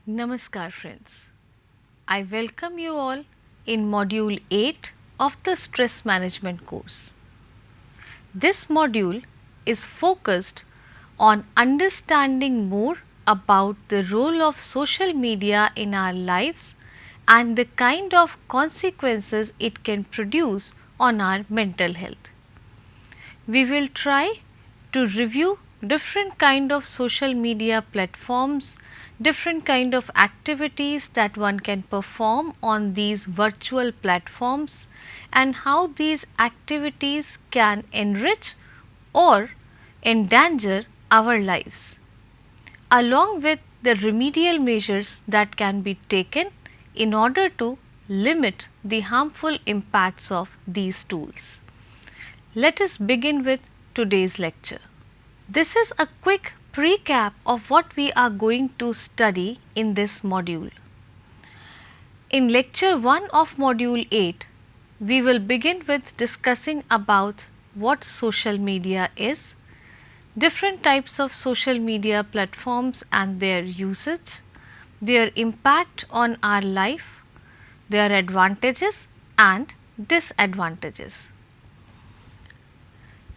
Namaskar friends. I welcome you all in module 8 of the stress management course. This module is focused on understanding more about the role of social media in our lives and the kind of consequences it can produce on our mental health. We will try to review different kind of social media platforms, different kind of activities that one can perform on these virtual platforms and how these activities can enrich or endanger our lives, along with the remedial measures that can be taken in order to limit the harmful impacts of these tools. Let us begin with today's lecture. This is a quick recap of what we are going to study in this module. In lecture 1 of module 8, we will begin with discussing about what social media is, different types of social media platforms and their usage, their impact on our life, their advantages and disadvantages.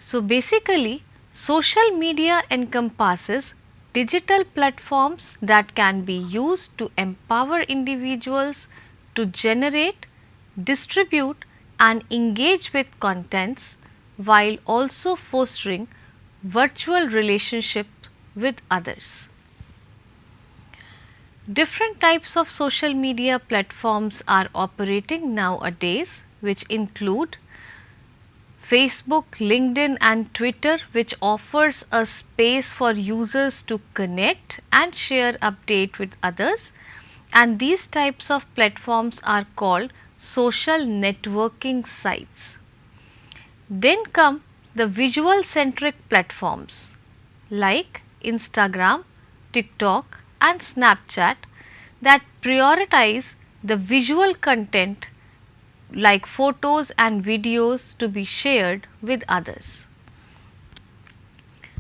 So basically, social media encompasses digital platforms that can be used to empower individuals to generate, distribute and engage with contents while also fostering virtual relationships with others. Different types of social media platforms are operating nowadays, which include Facebook, LinkedIn and Twitter, which offers a space for users to connect and share update with others, and these types of platforms are called social networking sites. Then come the visual centric platforms like Instagram, TikTok and Snapchat that prioritize the visual content like photos and videos to be shared with others.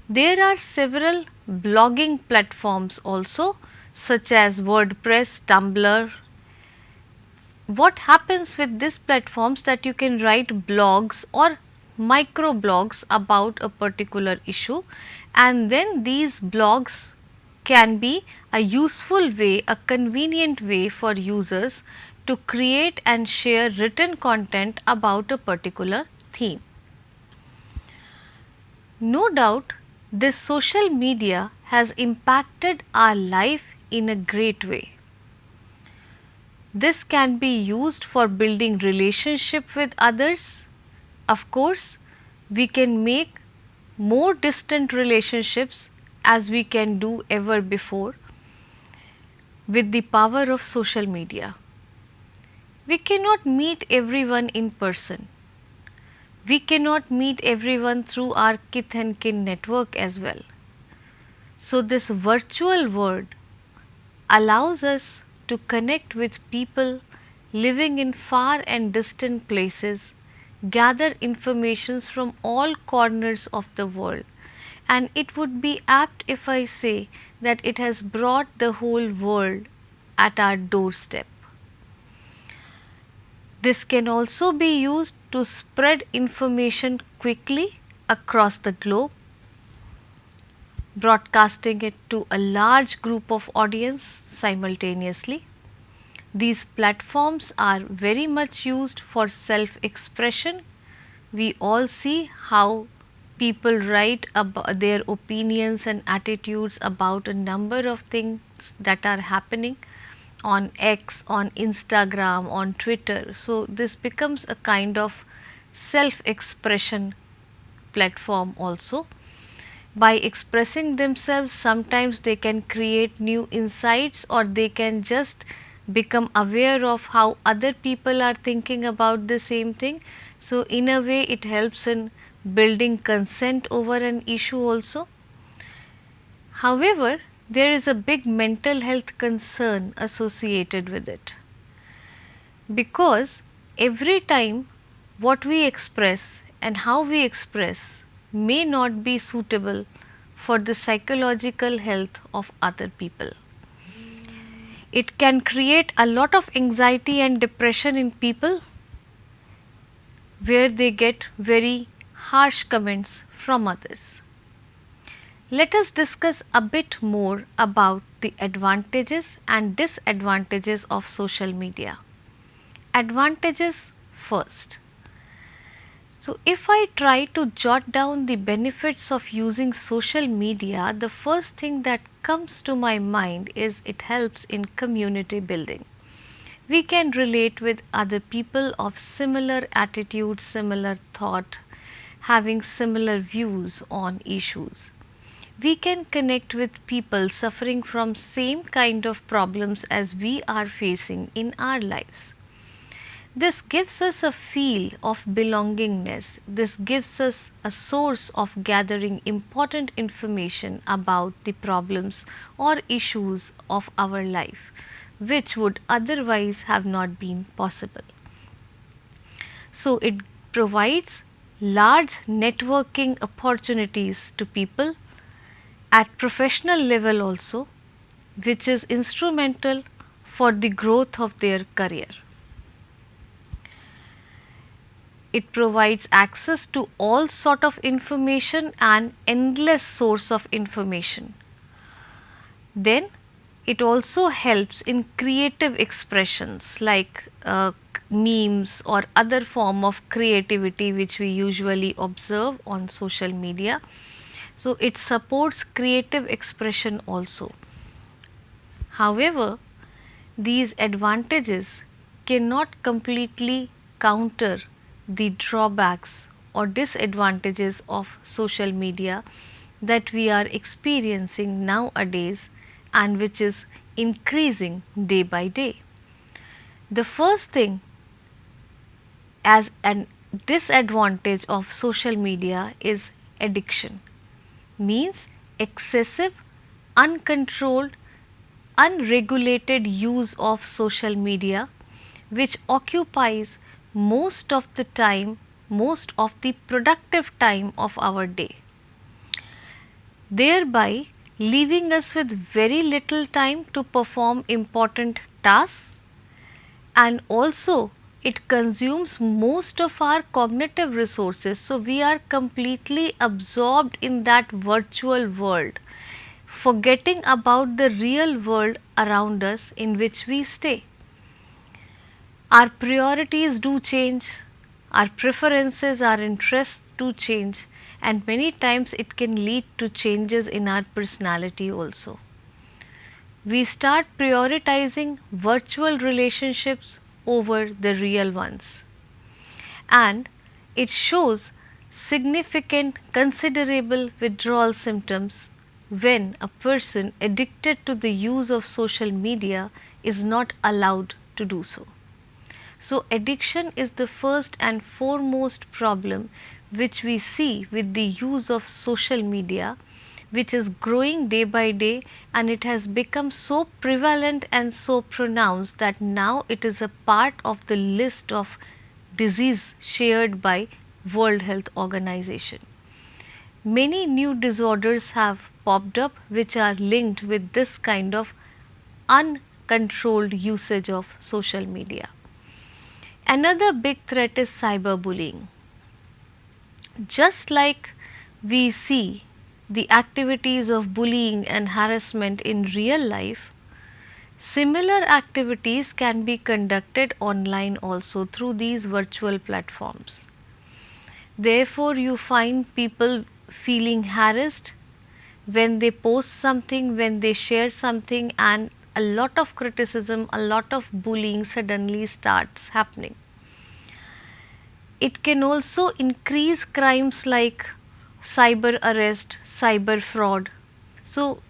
There are several blogging platforms also such as WordPress, Tumblr. What happens with these platforms that you can write blogs or micro blogs about a particular issue, and then these blogs can be a useful way, a convenient way for users to create and share written content about a particular theme. No doubt, this social media has impacted our life in a great way. This can be used for building relationship with others. Of course, we can make more distant relationships as we can do ever before with the power of social media. We cannot meet everyone in person. We cannot meet everyone through our kith and kin network as well. So this virtual world allows us to connect with people living in far and distant places, gather informations from all corners of the world, and it would be apt if I say that it has brought the whole world at our doorstep. This can also be used to spread information quickly across the globe, broadcasting it to a large group of audience simultaneously. These platforms are very much used for self-expression. We all see how people write about their opinions and attitudes about a number of things that are happening on X, on Instagram, on Twitter. So this becomes a kind of self-expression platform also. By expressing themselves, sometimes they can create new insights or they can just become aware of how other people are thinking about the same thing. So in a way it helps in building consent over an issue also. However, there is a big mental health concern associated with it, because every time what we express and how we express may not be suitable for the psychological health of other people. It can create a lot of anxiety and depression in people where they get very harsh comments from others. Let us discuss a bit more about the advantages and disadvantages of social media. Advantages first. So, if I try to jot down the benefits of using social media, the first thing that comes to my mind is it helps in community building. We can relate with other people of similar attitude, similar thought, having similar views on issues. We can connect with people suffering from same kind of problems as we are facing in our lives. This gives us a feel of belongingness. This gives us a source of gathering important information about the problems or issues of our life, which would otherwise have not been possible. So, it provides large networking opportunities to people at professional level also, which is instrumental for the growth of their career. It provides access to all sort of information and endless source of information. Then it also helps in creative expressions like memes or other form of creativity which we usually observe on social media. So, it supports creative expression also. However, these advantages cannot completely counter the drawbacks or disadvantages of social media that we are experiencing nowadays and which is increasing day by day. The first thing as a disadvantage of social media is addiction, means excessive, uncontrolled, unregulated use of social media which occupies most of the time, most of the productive time of our day, thereby leaving us with very little time to perform important tasks, and also it consumes most of our cognitive resources. So, we are completely absorbed in that virtual world, forgetting about the real world around us in which we stay. Our priorities do change, our preferences, our interests do change, and many times it can lead to changes in our personality also. We start prioritizing virtual relationships over the real ones, and it shows significant considerable withdrawal symptoms when a person addicted to the use of social media is not allowed to do so. So, addiction is the first and foremost problem which we see with the use of social media, which is growing day by day, and it has become so prevalent and so pronounced that now it is a part of the list of disease shared by World Health Organization. Many new disorders have popped up which are linked with this kind of uncontrolled usage of social media. Another big threat is cyberbullying. Just like we see the activities of bullying and harassment in real life, similar activities can be conducted online also through these virtual platforms. Therefore, you find people feeling harassed when they post something, when they share something, and a lot of criticism, a lot of bullying suddenly starts happening. It can also increase crimes like cyber arrest, cyber fraud. So,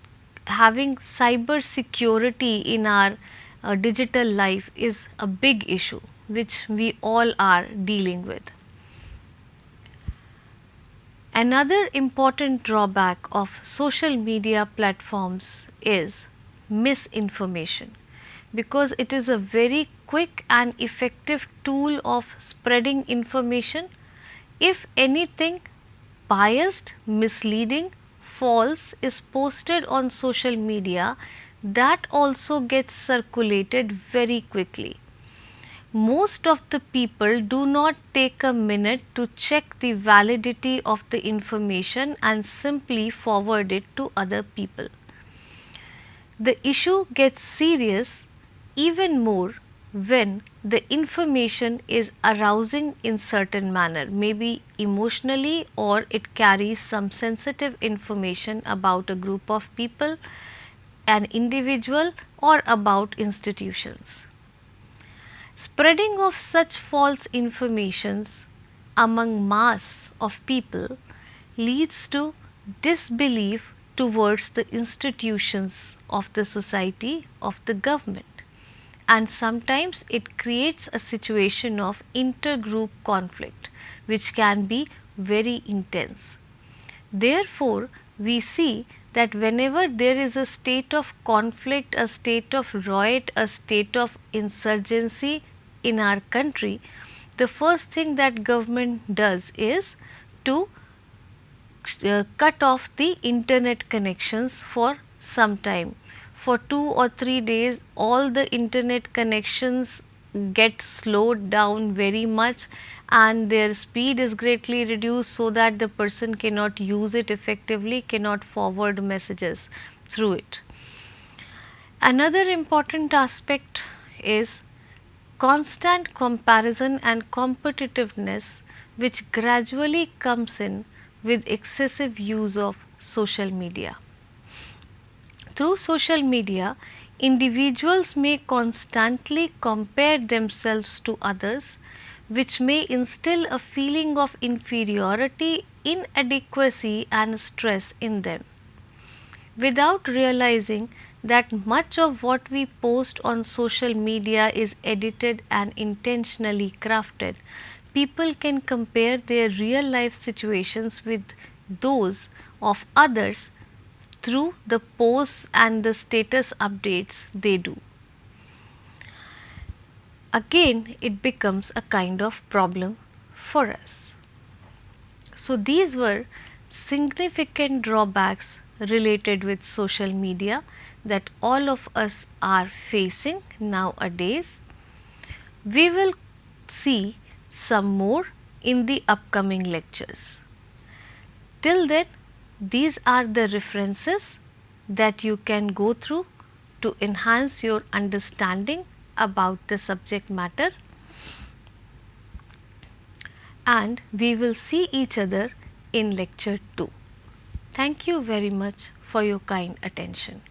having cyber security in our digital life is a big issue which we all are dealing with. Another important drawback of social media platforms is misinformation, because it is a very quick and effective tool of spreading information. If anything biased, misleading, false is posted on social media, that also gets circulated very quickly. Most of the people do not take a minute to check the validity of the information and simply forward it to other people. The issue gets serious even more when the information is arousing in certain manner, maybe emotionally, or it carries some sensitive information about a group of people, an individual, or about institutions. Spreading of such false informations among mass of people leads to disbelief towards the institutions of the society, of the government, and sometimes it creates a situation of intergroup conflict which can be very intense. Therefore, we see that whenever there is a state of conflict, a state of riot, a state of insurgency in our country, the first thing that government does is to cut off the internet connections for some time. For 2 or 3 days, all the internet connections get slowed down very much and their speed is greatly reduced so that the person cannot use it effectively, cannot forward messages through it. Another important aspect is constant comparison and competitiveness which gradually comes in with excessive use of social media. Through social media, individuals may constantly compare themselves to others, which may instill a feeling of inferiority, inadequacy, and stress in them. Without realizing that much of what we post on social media is edited and intentionally crafted, people can compare their real life situations with those of others through the posts and the status updates they do. Again, it becomes a kind of problem for us. So, these were significant drawbacks related with social media that all of us are facing nowadays. We will see some more in the upcoming lectures. Till then, these are the references that you can go through to enhance your understanding about the subject matter, and we will see each other in lecture 2. Thank you very much for your kind attention.